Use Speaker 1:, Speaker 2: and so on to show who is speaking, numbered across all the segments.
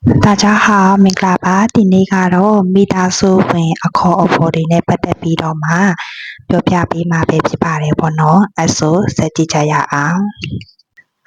Speaker 1: 大家好，မင်္ဂလာပါဒီနေ့ကတော့မိသားစုဝင်အခေါ်အဖော်တွေနဲ့ပတ်သက်ပြီးတော့မှပြောပြပေးမှာပဲဖြစ်ပါတယ်ပေါ့နော်အဲဆိုစကြည့်ကြရအောင်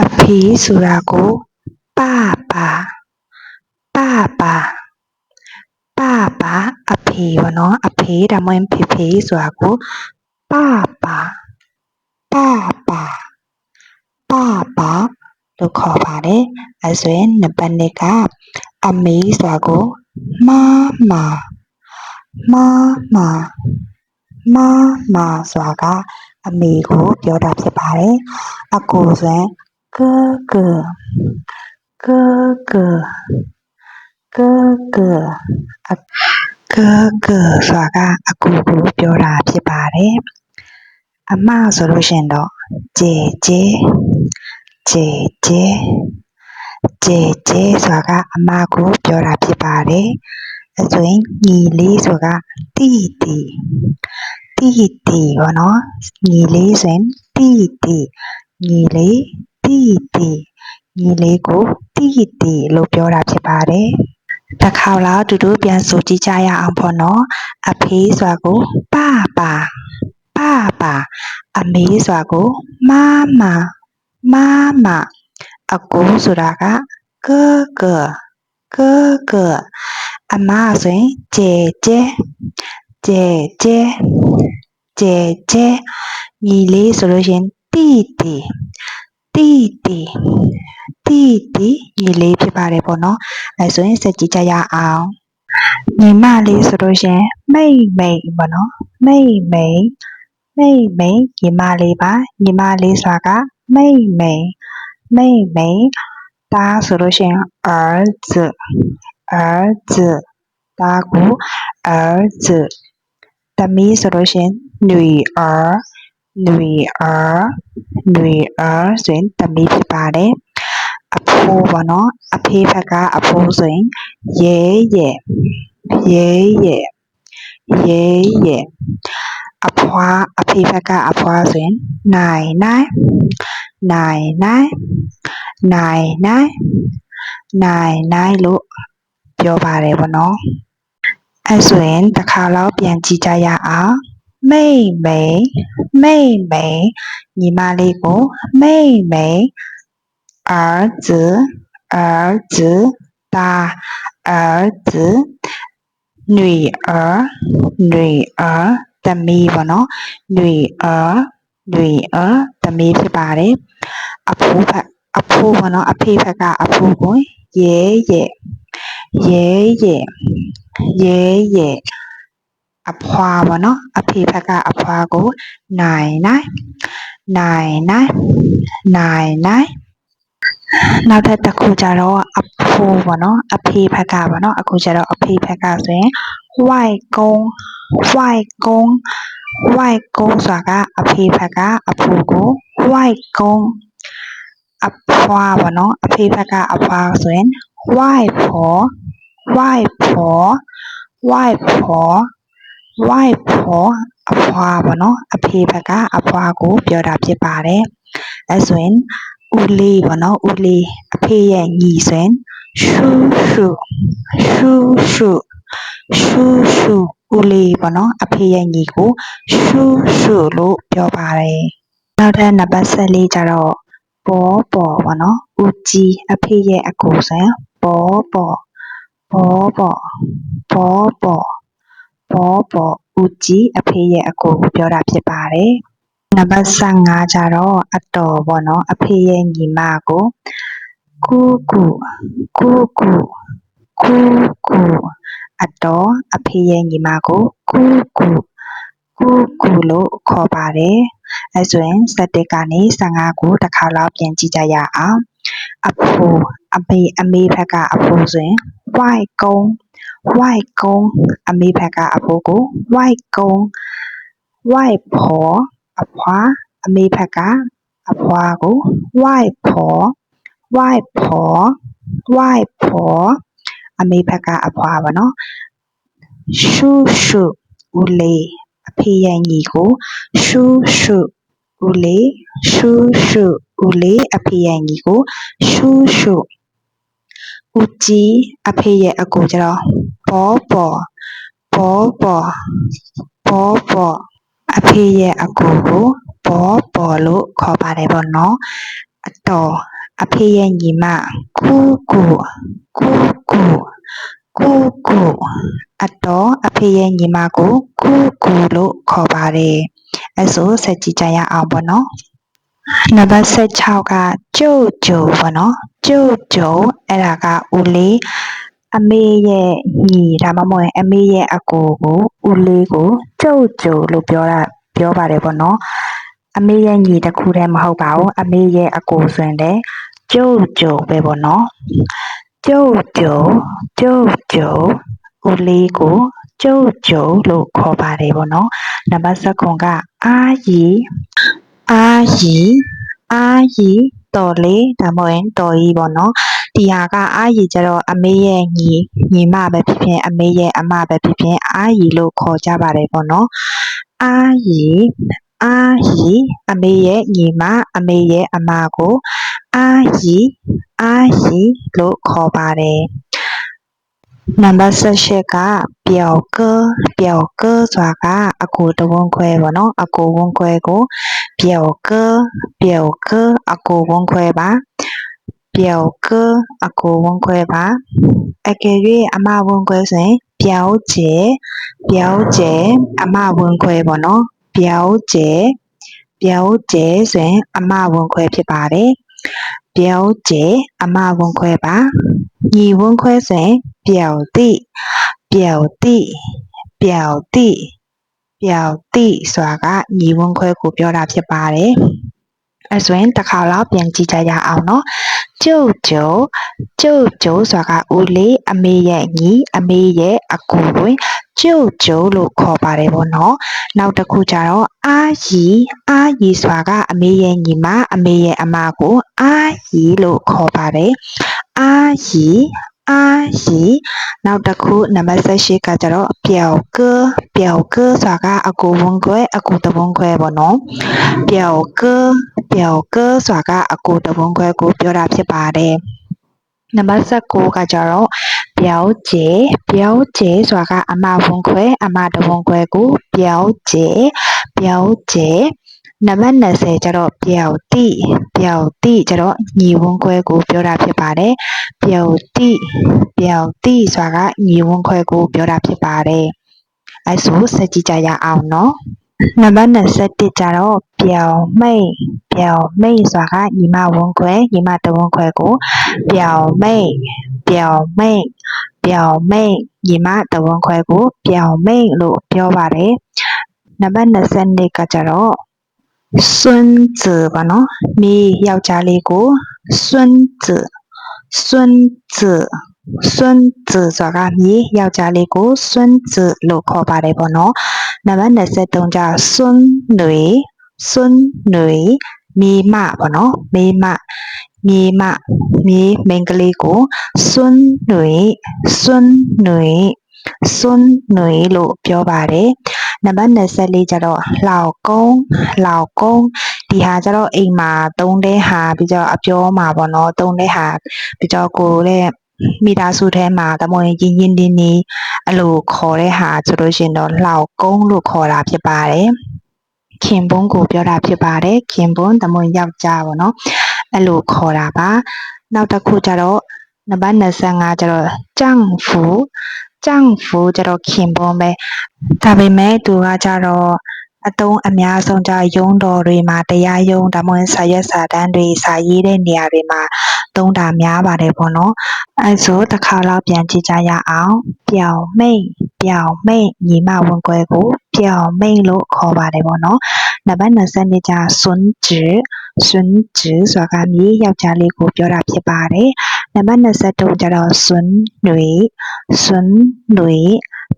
Speaker 1: အဖေဆိုတာကို爸爸အဖေပေါ့နော်အဖေဒါမှမဟုတ်ဖေဆိုတာကို爸爸လို့ခေါ်ပါတယ်အဲဆိုရင်နံပါတ်2ကအမေဆိုတာကို妈妈ဆိုတာကအမေကိုပြောတာဖြစ်ပါတယ်အကိုဆိုရင်哥哥ဆိုတာကအကိုကိုပြောတာဖြစ်ပါတယ်အမဆိုလို့ရှိရင်တော့姐ဆိုတာကအမကိုပြောတာဖြစ်ပါတယ်အဲဆိုရင်ညီလေးဆိုတာ弟弟ပေါ့နော်ညီလေးဆိုရင်弟弟ညီလေးကို弟弟လို့ပြောတာဖြစ်ပါတယ်တစ်ခါလောက်တူတူပြန်ဆိုကြည့်ကြရအောင်ပေါ့နော်အဖေဆိုတာကို爸爸အမေဆိုတာကို妈妈အကိုဆိုတာက哥哥အမဆိုရင်姐姐ညီလေးဆိုလို့ရှိရင်弟弟ညီလေးဖြစ်ပါတယ်ပေါ့နော်အဲဆိုရင်ဆက်ကြည့်ကြရအောင်ညီမလေးဆိုလို့ရှိရင်妹ပေါ့နော်妹ညီမလေးပါညီမလေးဆိုတာက妹သားဆိုလို့ရှိရင်儿子သားကို儿子သမီးဆိုလို့ရှိရင်女儿ဆိုရင်သမီးဖြစ်ပါတယ်အဖိုးပေါ့နော်အဖေဘက်ကအဖိုးဆိုရင်爷爷အဖွားအဖေဘက်ကအဖွားဆိုရင်奶လို့ပြောပါတယ်ပေါ့နော်အဲဆိုရင်တစ်ခါလောက်ပြန်ကြည့်ကြရအောင်妹ညီမလေးကို妹儿子သား儿子女儿သမီးပေါ့နော်女儿သမီးဖြစ်ပါတယ်အဖိုးပေါ့နော်အဖေဘက်ကအဖိုးကို爷爷အဖွားပေါ့နော်အဖေဘက်ကအဖွားကို奶နောက်ထပ်တစ်ခုကြတော့အဖိုးပေါ့နော်အဖေဘက်ကပေါ့နော်အခုကျတော့အဖေဘက်ကဆိုရင်外公ဆိုတာကအဖေဘက်ကအဖိုးကို外公အဖွားပေါ့နော်အဖေဘက်ကအဖွားဆိုရင်外婆အဖွားပေါ့နော်အဖေဘက်ကအဖွားကိုပြောတာဖြစ်ပါတယ်အဲဆိုရင်ဦးလေးပေါ့နော်ဦးလေးအဖေရဲ့ညီဆိုရင်叔ဦးလေးပေါ့နော်အဖေရဲ့ညီကို叔လို့ပြောပါတယ်နောက်ထပ်နံပါတ်14ကျတော့ဘောပေါ့နော်ဦးကြီးအဖေရဲ့အကိုဆိုရင်ဘောဦးကြီးအဖေရဲ့အကိုကိုပြောတာဖြစ်ပါတယ်နံပါတ်15ကျတော့အတော်ပေါ့နော်အဖေရဲ့ညီမကို姑姑အတော်အဖေရဲ့ညီမကို姑姑လို့ခေါ်ပါတယ်အဲဆိုရင်17ကနေ15ကိုတစ်ခါလောက်ပြန်ကြည့်ကြရအောင်အဖိုးအမေဘက်ကအဖိုးဆိုရင်外公အမေဘက်ကအဖိုးကို外公外婆အဖွားအမေဘက်ကအဖွားကို外婆အမေဘက်ကအဖွားပါနော်叔ဦးလေးအဖေရဲ့ညီကို叔ဦးလေးအဖေရဲ့ညီကို叔ဦးကြီးအဖေရဲ့အကိုကျတော့ဘောဘောဘောဘောဘောဘောအဖေရဲ့အကိုကိုဘောဘောလို့ခေါ်ပါတယ်ပေါ့နော်အတော်အဖေရဲ့ညီမကူကူကူကူကူကူအတော်အဖေရဲ့ညီမကိုကူကူလို့ခေါ်ပါတယ်အဲဆိုဆက်ကြည့်ကြရအောင်ပေါ့နော်နံပါတ်16ကကျုပ်ကျုံပေါ့နော်ကျုပ်ကျုံအဲ့ဒါကဦးလေးအမေရဲ့ညီဒါမှမဟုတ်အမေရဲ့အကိုကိုဦးလေးကိုကျုပ်ကျုံလို့ပြောပါတယ်ပေါ့နော်အမေရဲ့ညီတစ်ခုတည်းမဟုတ်ပါဘူးအမေရဲ့အကိုဆိုရင်လည်းကျုပ်ကျုံပဲပေါ့နော်ကျုပ်ကျုံကျုပ်ကျုံဦးလေးကိုကျုပ်ကျုံလို့ခေါ်ပါတယ်ပေါ့နော်နံပါတ်19ကအာကြီးအာကြီးအာကြီးတော်လေးဒါမှမဟုတ်တော်ကြီးပေါ့နော်ဒီဟာကအာကြီးကျတော့အမေရဲ့ညီမပဲဖြစ်ဖြစ်အမေရဲ့အမပဲဖြစ်ဖြစ်အာကြီးလို့ခေါ်ကြပါတယ်ပေါ့နော်အာကြီးအာကြီးအမေရဲ့ညီမအမေရဲ့အမကိုအာကြီးအာကြီးလို့ခေါ်ပါတယ်နံပါတ်18က表哥表哥ဆိုတာကအကိုတဝန်းခွဲပေါ့နော်အကိုဝန်းခွဲကို表哥表哥အကိုဝန်းခွဲပါ表哥အကိုဝန်းခွဲပါအကယ်၍အမဝန်းခွဲဆိုရင်表姐表姐အမဝန်းခွဲပေါ့နော်表姐表姐ဆိုရင်အမဝန်းခွဲဖြစ်ပါတယ်表姐အမဝန်းခွဲပါညီဝန်းခွဲဆိုရင်表弟表弟表弟表弟ဆိုတာကညီဝန်းခွဲကိုပြောတာဖြစ်ပါတယ်အဲဆိုရင်တစ်ခါလောက်ပြန်ကြည့်ကြရအောင်နော်ကျုပ်ကျုံကျုပ်ကျုံဆိုတာကဦးလေးအမေရဲ့ညီအမေရဲ့အကိုကိုကျုပ်ကျုံလို့ခေါ်ပါတယ်ပေါ့နော်နောက်တစ်ခုကျတော့အာကြီးအာကြီးဆိုတာကအမေရဲ့ညီမအမေရဲ့အမကိုအာကြီးလို့ခေါ်ပါတယ်အာကြီးအာကြီးနောက်တစ်ခုနံပါတ်18ကကျတော့表哥表哥ဆိုတာကအကိုဝန်းခွဲအကိုတဝန်းခွဲပေါ့နော်表哥表哥ဆိုတာကအကိုတဝန်းခွဲကိုပြောတာဖြစ်ပါတယ်နံပါတ်19ကကျတော့表姐表姐ဆိုတာကအမဝန်းခွဲအမတဝန်းခွဲကို表姐表姐နံပါတ်20ကျတော့表弟表弟ကျတော့ညီဝန်းခွဲကိုပြောတာဖြစ်ပါတယ်表弟表弟ဆိုတာကညီဝန်းခွဲကိုပြောတာဖြစ်ပါတယ်အဲဆိုဆက်ကြည့်ကြရအောင်နော်နံပါတ်21ကျတော့表妹表妹ဆိုတာကညီမဝန်းခွဲညီမတဝန်းခွဲကို表妹表妹表妹ညီမတဝန်းခွဲကို表妹လို့ပြောပါတယ်နံပါတ်22ကကျတော့孙子ပေါ့နော်မိယောက်ျားလေးကို孙子孙子孙子ဆိုတာကမြေယောက်ျားလေးကို孙子လို့ခေါ်ပါတယ်ပေါ့နော်နံပါတ်23ကျ孙女孙女မိမပေါ့နော်မိမမြေမိန်းကလေးကို孙女孙女孙女လို့ပြောပါတယ်နံပါတ်24ကျတော့老公老公ဒီဟာကျတော့အိမ်မှာသုံးတဲ့ဟာပြီးတော့အပြောမှာပေါ့နော်သုံးတဲ့ဟာပြီးတော့ကိုတဲ့မိသားစုထဲမှာတမွေရင်းရင်းနေနေအဲ့လိုခေါ်တဲ့ဟာဆိုလို့ရှိရင်တော့老公လို့ခေါ်တာဖြစ်ပါတယ်ခင်ပွန်းကိုပြောတာဖြစ်ပါတယ်ခင်ပွန်းတမွေယောက်ျားပေါ့နော်အဲ့လိုခေါ်တာပါနောက်တစ်ခုကျတော့နံပါတ်25ကျတော့丈夫丈夫ကျတော့ခင်ပွန်းပဲဒါပေမဲ့သူကကျတော့အတုံးအများဆုံးကျရုံးတော်တွေမှာတရားရုံးဒါမှမဟုတ်စာရွက်စာတမ်းတွေစာရေးတဲ့နေရာတွေမှာသုံးတာများပါတယ်ပေါ့နော်အဲဆိုတစ်ခါတော့ပြန်ကြည့်ကြရအောင်表妹表妹ညီမဝန်ခွဲကို表妹လို့ခေါ်ပါတယ်ပေါ့နော်နံပါတ်22ကျ孙子孙子ဆိုတာကမြေယောက်ျားလေးကိုပြောတာဖြစ်ပါတယ်နံပါတ်23ကျတော့孙女孙女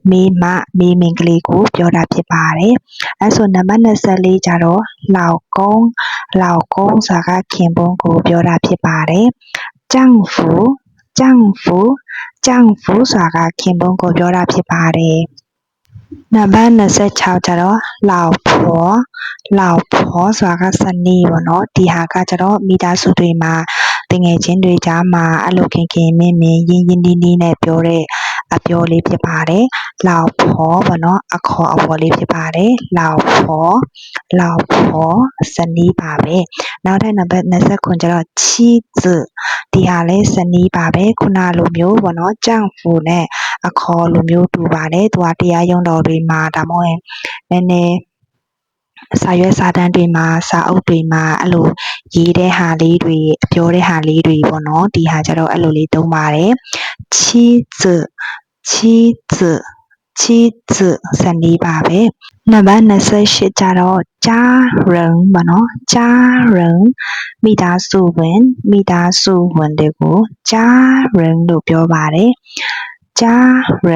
Speaker 1: မိမမိမင်္ဂလေးကိုပြောတာဖြစ်ပါတယ်အဲဆိုနံပါတ်24ကျတော့老公老公ဆိုတာကခင်ပွန်းကိုပြောတာဖြစ်ပါတယ်丈夫丈夫丈夫ဆိုတာကခင်ပွန်းကိုပြောတာဖြစ်ပါတယ်နံပါတ်26ကျတော့老婆老婆ဆိုတာကဇနီးပေါ့နော်ဒီဟာကကျတော့မိသားစုတွေမှာ တငယ်ချင်းတွေကြားမှာအဲ့လိုခင်ခင်မင်းမင်းရင်းရင်းနှီးနှီးနဲ့ပြောတဲ့အပြောလေးဖြစ်ပါတယ်လောက်ဖောပေါ့နော်အခေါ်အဝေါ်လေးဖြစ်ပါတယ်လောက်ဖောဇနီးပါပဲနောက်ထပ်နံပါတ်29ကျတော့ချီ子ဒီဟာလဲဇနီးပါပဲခုနလိုမျိုးပေါ့နော်ကြောင့်ဖူနဲ့အခေါ်လိုမျိုးတူပါတယ်သူကတရားရုံးတော်တွေမှာဒါမှမဟုတ်နည်းနည်းစာရွက်စာတမ်းတွေမှာစာအုပ်တွေမှာအဲ့လိုရေးတဲ့ဟာလေးတွေပြောတဲ့ဟာလေးတွေပေါ့နော်ဒီဟာကျတော့အဲ့လိုလေးသုံးပါတယ်妻子ဇနီးပါပဲနံပါတ်28ကျတော့家人ပေါ့နော်家人မိသားစုဝင်တွေကို家人လို့ပြောပါတယ်家人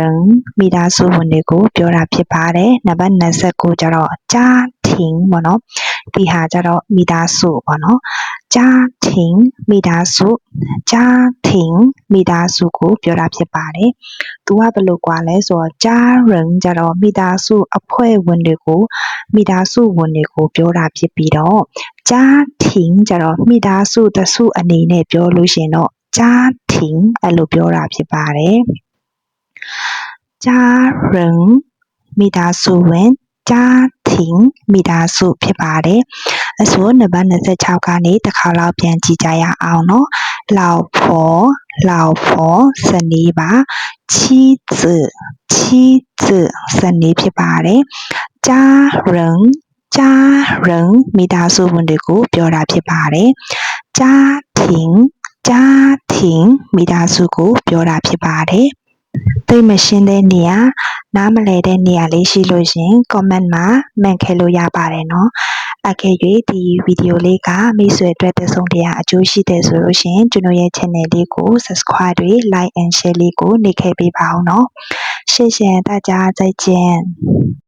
Speaker 1: မိသားစုဝင်တွေကိုပြောတာဖြစ်ပါတယ်နံပါတ်29ကျတော့家庭ပေါ့နော်ဒီဟာကျတော့မိသားစုပေါ့နော်家庭မိသားစုကိုပြောတာဖြစ်ပါတယ်သူကဘယ်လိုကွာလဲဆိုတော့家人ကျတော့မိသားစုအဖွဲ့ဝင်တွေကိုပြောတာဖြစ်ပြီးတော့家庭ကျတော့မိသားစုတစုအနေနဲ့ပြောလို့ရှင်တော့家庭အဲ့လိုပြောတာဖြစ်ပါတယ်家人မိသားစုဝင်家庭မိသားစုဖြစ်ပါတယ်အဆိုနံပါတ်26ကနေတစ်ခါလောက်ပြန်ကြည့်ကြရအောင်နော်老婆ဇနီးပါ妻子ဇနီးဖြစ်ပါတယ်家人မိသားစုဝင်တွေကိုပြောတာဖြစ်ပါတယ်家庭မိသားစုကိုပြောတာဖြစ်ပါတယ်သိမရှင်းတဲ့နေရာနားမလည်တဲ့နေရာလေးရှိလို့ရှင် comment မှာမှန်ခဲ့လို့ရပါတယ်နော်အကယ်၍ဒီဗီဒီယိုလေးကမိတ်ဆွေအတွက်တစုံတရာအကျိုးရှိတယ်ဆိုလို့ရှင်ကျွန်တော်ရဲ့ channel လေးကို subscribe တွေ like and share လေးကိုနှိပ်ခဲ့ပေးပါအောင်နော်谢谢大家再见